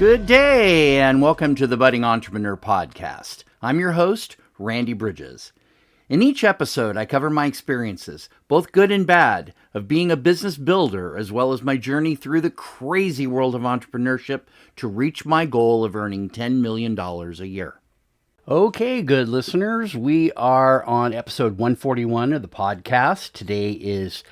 Good day, and welcome to the Budding Entrepreneur Podcast. I'm your host, Randy Bridges. In each episode, I cover my experiences, both good and bad, of being a business builder, as well as my journey through the crazy world of entrepreneurship to reach my goal of earning $10 million a year. Okay, good listeners, we are on episode 141 of the podcast. Today is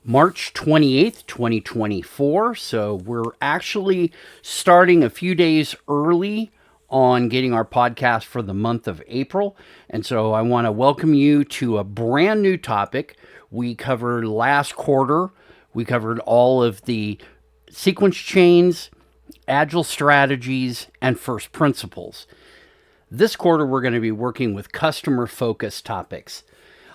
March 28th, 2024, so we're actually starting a few days early on getting our podcast for the month of April, and so I want to welcome you to a brand new topic. We covered last quarter, we covered all of the sequence chains, agile strategies, and first principles. This quarter, we're going to be working with customer-focused topics.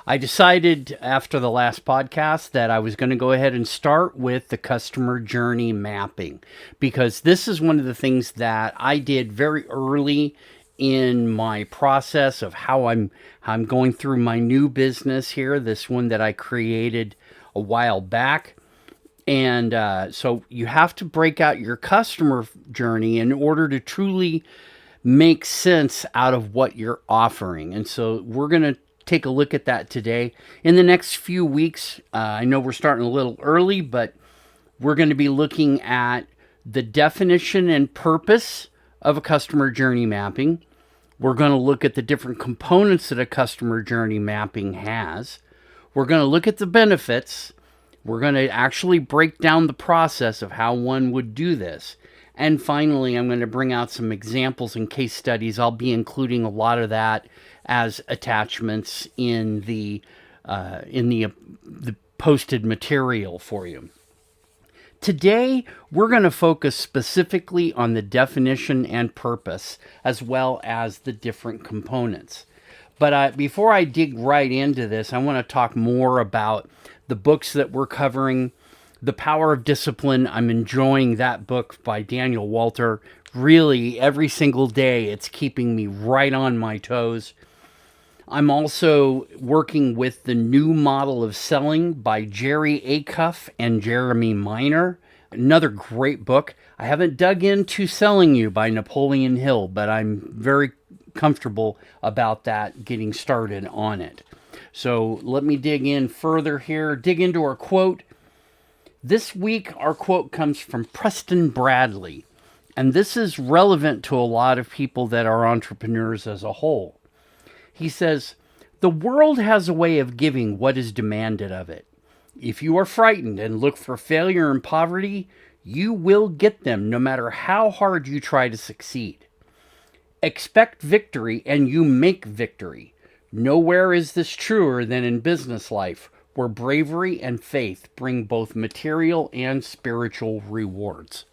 I decided after the last podcast that I was going to go ahead and start with the customer journey mapping, because this is one of the things that I did very early in my process of how I'm going through my new business here, this one that I created a while back. And so you have to break out your customer journey in order to truly make sense out of what you're offering. And so we're going to take a look at that today. In the next few weeks, I know we're starting a little early, but we're going to be looking at the definition and purpose of a customer journey mapping. We're going to look at the different components that a customer journey mapping has. We're going to look at the benefits. We're going to actually break down the process of how one would do this. And finally, I'm going to bring out some examples and case studies. I'll be including a lot of that as attachments in the posted material for you. Today, we're going to focus specifically on the definition and purpose, as well as the different components. But before I dig right into this, I want to talk more about the books that we're covering. The Power of Discipline, I'm enjoying that book by Daniel Walter. Really, every single day, it's keeping me right on my toes. I'm also working with The New Model of Selling by Jerry Acuff and Jeremy Miner. Another great book. I haven't dug into Selling You by Napoleon Hill, but I'm very comfortable about that, getting started on it. So let me dig in further here, dig into our quote. This week, our quote comes from Preston Bradley, and this is relevant to a lot of people that are entrepreneurs as a whole. He says, "The world has a way of giving what is demanded of it. If you are frightened and look for failure and poverty, you will get them no matter how hard you try to succeed. Expect victory and you make victory. Nowhere is this truer than in business life, where bravery and faith bring both material and spiritual rewards."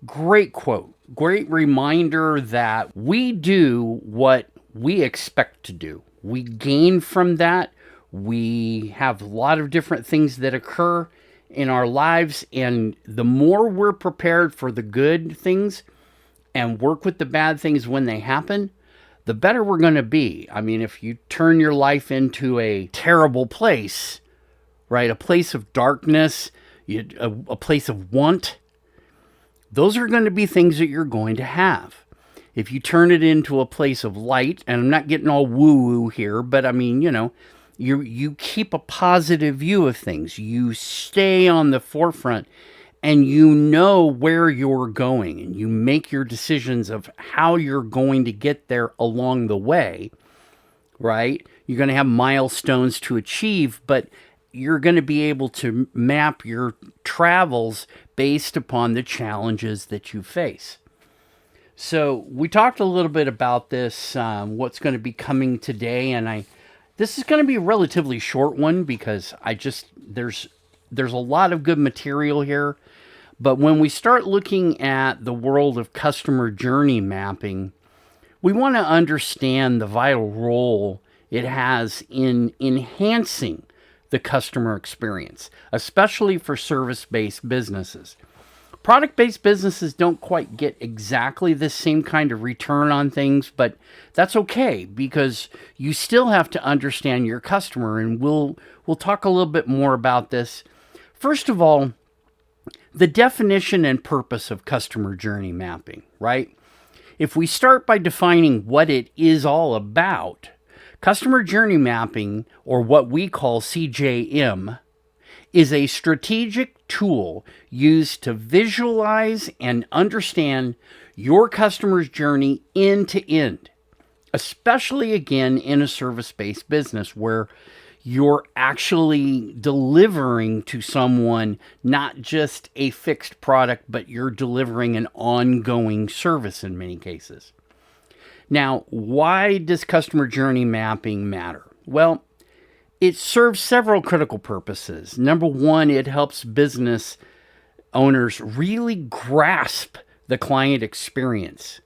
Great quote. Great reminder that we do what we expect to do. We gain from that. We have a lot of different things that occur in our lives, and the more we're prepared for the good things and work with the bad things when they happen, the better we're going to be. I mean, if you turn your life into a terrible place, right? A place of darkness, a place of want. Those are going to be things that you're going to have. If you turn it into a place of light, and I'm not getting all woo-woo here, but I mean, you keep a positive view of things. You stay on the forefront, and you know where you're going, and you make your decisions of how you're going to get there along the way, right? You're going to have milestones to achieve, but you're going to be able to map your travels based upon the challenges that you face. So we talked a little bit about this, what's going to be coming today, and this is going to be a relatively short one because there's a lot of good material here. But when we start looking at the world of customer journey mapping, we want to understand the vital role it has in enhancing the customer experience, especially for service-based businesses. Product-based businesses don't quite get exactly the same kind of return on things, but that's okay because you still have to understand your customer, and we'll talk a little bit more about this. First of all, The definition and purpose of customer journey mapping, right? If we start by defining what it is all about, customer journey mapping, or what we call CJM, is a strategic tool used to visualize and understand your customer's journey end to end, especially again in a service-based business where you're actually delivering to someone not just a fixed product, but you're delivering an ongoing service in many cases. Now, why does customer journey mapping matter? Well, it serves several critical purposes. Number one, it helps business owners really grasp the client experience.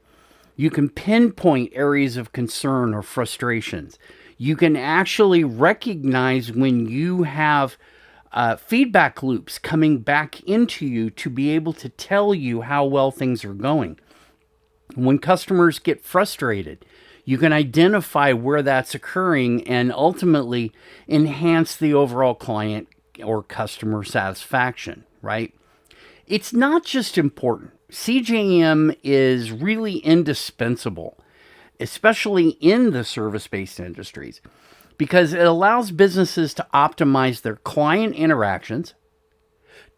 You can pinpoint areas of concern or frustrations. You can actually recognize when you have feedback loops coming back into you to be able to tell you how well things are going. When customers get frustrated, you can identify where that's occurring and ultimately enhance the overall client or customer satisfaction, right? It's not just important. CJM is really indispensable, especially in the service-based industries, because it allows businesses to optimize their client interactions,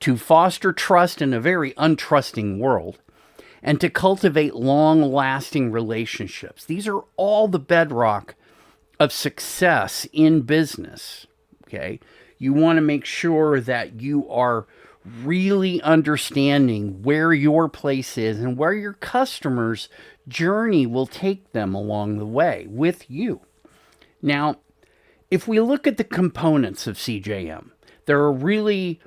to foster trust in a very untrusting world, and to cultivate long-lasting relationships. These are all the bedrock of success in business, okay? You want to make sure that you are really understanding where your place is and where your customers' journey will take them along the way with you. Now, if we look at the components of CJM, there are really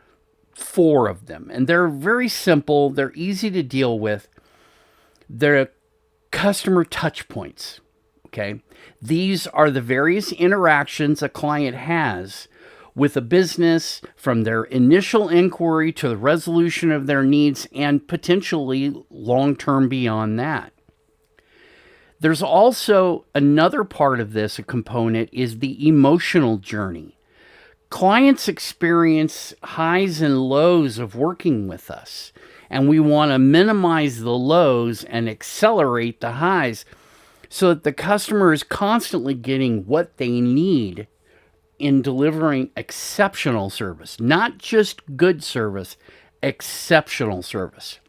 4 of them, and they're very simple. They're easy to deal with. They're customer touch points, okay? These are the various interactions a client has with a business from their initial inquiry to the resolution of their needs and potentially long-term beyond that. There's also another part of this, a component, is the emotional journey. Clients experience highs and lows of working with us, and we want to minimize the lows and accelerate the highs so that the customer is constantly getting what they need in delivering exceptional service, not just good service, exceptional service.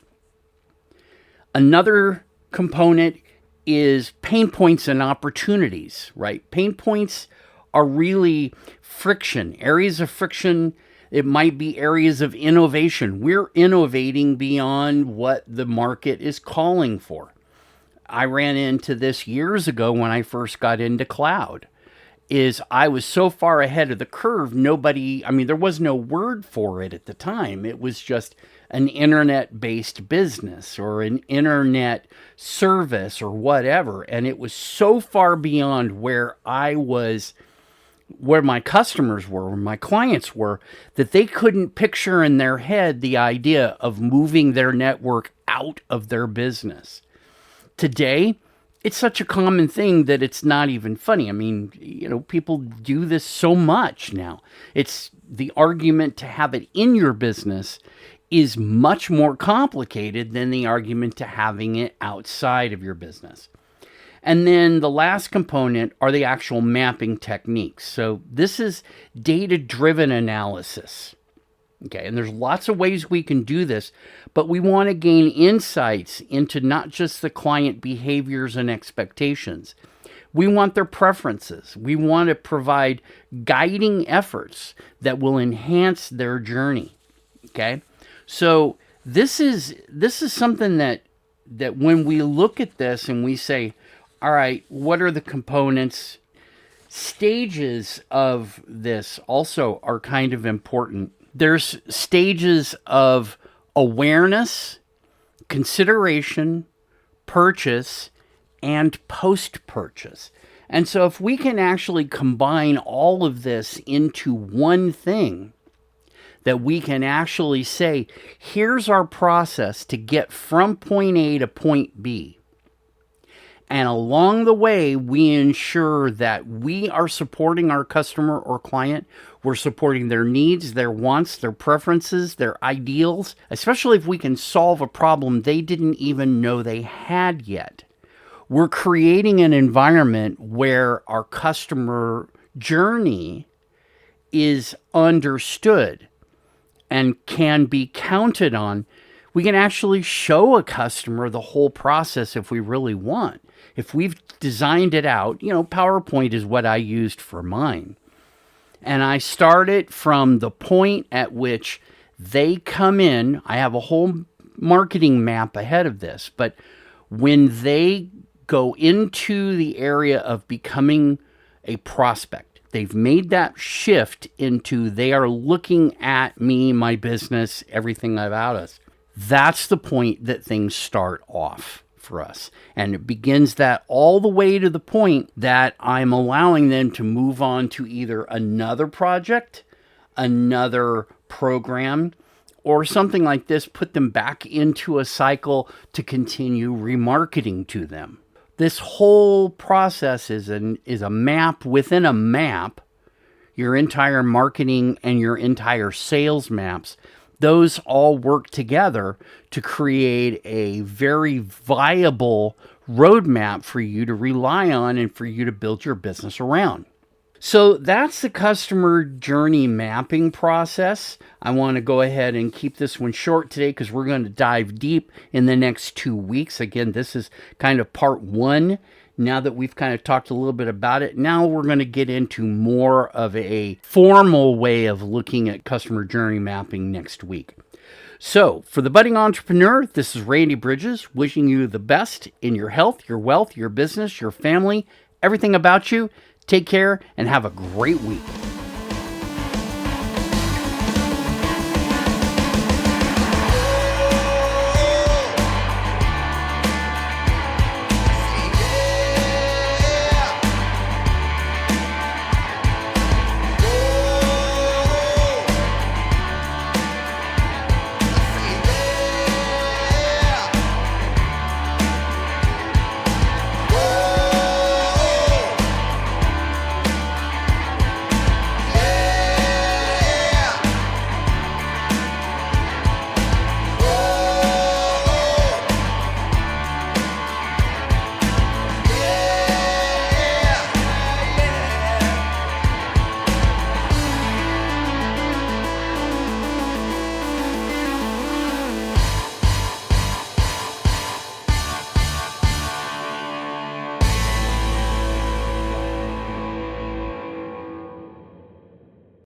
Another component is pain points and opportunities, right? Pain points are really friction, areas of friction. It might be areas of innovation. We're innovating beyond what the market is calling for. I ran into this years ago when I first got into cloud. I was so far ahead of the curve, there was no word for it at the time. It was just an internet-based business or an internet service or whatever. And it was so far beyond where my customers were, where my clients were, that they couldn't picture in their head the idea of moving their network out of their business. Today, it's such a common thing that it's not even funny. People do this so much now. It's the argument to have it in your business is much more complicated than the argument to having it outside of your business. And then the last component are the actual mapping techniques. So this is data-driven analysis. Okay, and there's lots of ways we can do this, but we want to gain insights into not just the client behaviors and expectations. We want their preferences. We want to provide guiding efforts that will enhance their journey. Okay, so this is something that when we look at this and we say, all right, what are the components? Stages of this also are kind of important. There's stages of awareness, consideration, purchase, and post-purchase. And so if we can actually combine all of this into one thing, that we can actually say, here's our process to get from point A to point B. And along the way, we ensure that we are supporting our customer or client. We're supporting their needs, their wants, their preferences, their ideals, especially if we can solve a problem they didn't even know they had yet. We're creating an environment where our customer journey is understood and can be counted on. We can actually show a customer the whole process if we really want. If we've designed it out, PowerPoint is what I used for mine. And I start it from the point at which they come in. I have a whole marketing map ahead of this, but when they go into the area of becoming a prospect, they've made that shift into they are looking at me, my business, everything about us. That's the point that things start off for us. And it begins that all the way to the point that I'm allowing them to move on to either another project, another program, or something like this, put them back into a cycle to continue remarketing to them. This whole process is a map within a map, your entire marketing and your entire sales maps. Those all work together to create a very viable roadmap for you to rely on and for you to build your business around. So that's the customer journey mapping process. I want to go ahead and keep this one short today because we're going to dive deep in the next 2 weeks. Again, this is kind of part one. Now that we've kind of talked a little bit about it, now we're going to get into more of a formal way of looking at customer journey mapping next week. So for the budding entrepreneur, this is Randy Bridges wishing you the best in your health, your wealth, your business, your family, everything about you. Take care and have a great week.